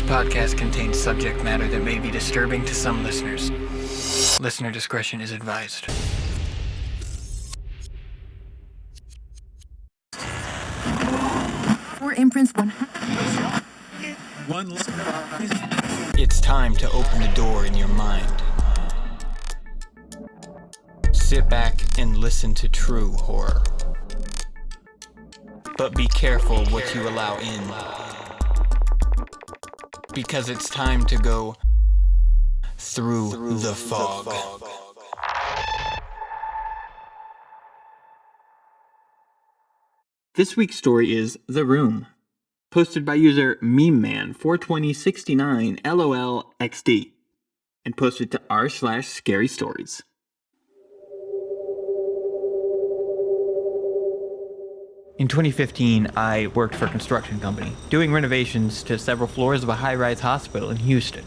podcast contains subject matter that may be disturbing to some listeners. Listener discretion is advised. For imprints one. It's time to open the door in your mind. Sit back and listen to true horror. But be careful what you allow in. Because it's time to go through the fog. This week's story is The Room, posted by user MemeMan42069LOLXD, and posted to r/scary stories. In 2015, I worked for a construction company, doing renovations to several floors of a high-rise hospital in Houston.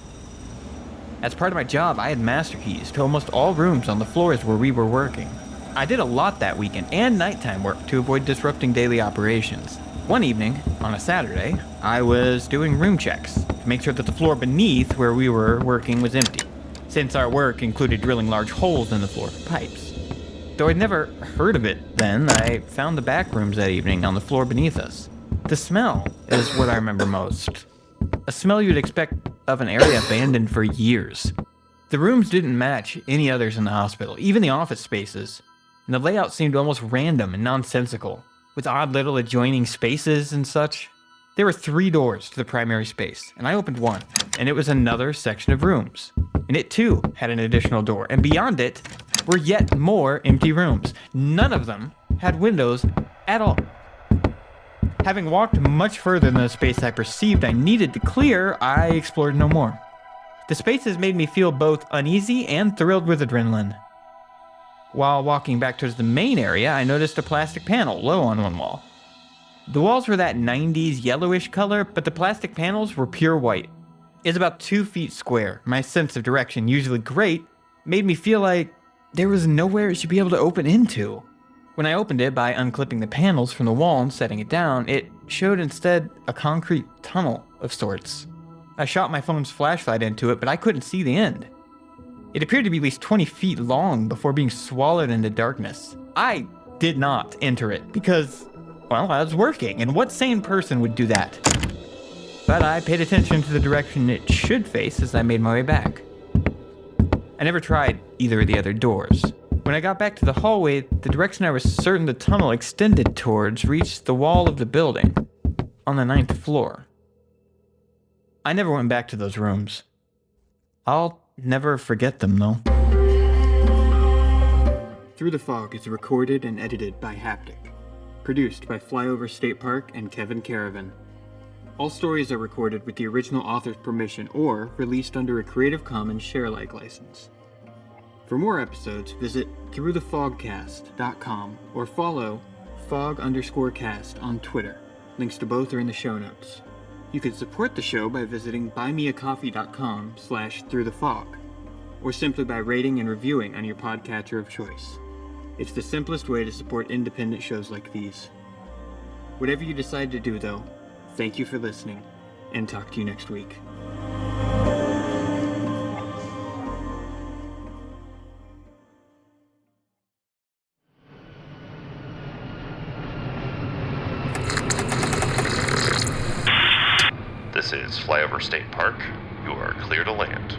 As part of my job, I had master keys to almost all rooms on the floors where we were working. I did a lot that weekend and nighttime work to avoid disrupting daily operations. One evening, on a Saturday, I was doing room checks to make sure that the floor beneath where we were working was empty, since our work included drilling large holes in the floor for pipes. Though I'd never heard of it then, I found the back rooms that evening on the floor beneath us. The smell is what I remember most. A smell you'd expect of an area abandoned for years. The rooms didn't match any others in the hospital, even the office spaces, and the layout seemed almost random and nonsensical, with odd little adjoining spaces and such. There were 3 doors to the primary space, and I opened one, and it was another section of rooms. And it too had an additional door, and beyond it were yet more empty rooms. None of them had windows at all. Having walked much further than the space I perceived I needed to clear, I explored no more. The spaces made me feel both uneasy and thrilled with adrenaline. While walking back towards the main area, I noticed a plastic panel low on one wall. The walls were that 90s yellowish color, but the plastic panels were pure white. It's about 2 feet square. My sense of direction, usually great, made me feel like there was nowhere it should be able to open into. When I opened it by unclipping the panels from the wall and setting it down, it showed instead a concrete tunnel of sorts. I shot my phone's flashlight into it, but I couldn't see the end. It appeared to be at least 20 feet long before being swallowed into darkness. I did not enter it because, well, I was working, and what sane person would do that? But I paid attention to the direction it should face as I made my way back. I never tried either of the other doors. When I got back to the hallway, the direction I was certain the tunnel extended towards reached the wall of the building, on the 9th floor. I never went back to those rooms. I'll never forget them, though. Through the Fog is recorded and edited by Haptic. Produced by Flyover State Park and Kevin Caravan. All stories are recorded with the original author's permission or released under a Creative Commons share-alike license. For more episodes, visit throughthefogcast.com or follow fog_cast on Twitter. Links to both are in the show notes. You can support the show by visiting buymeacoffee.com/throughthefog, or simply by rating and reviewing on your podcatcher of choice. It's the simplest way to support independent shows like these. Whatever you decide to do, though, thank you for listening, and talk to you next week. This is Flyover State Park. You are clear to land.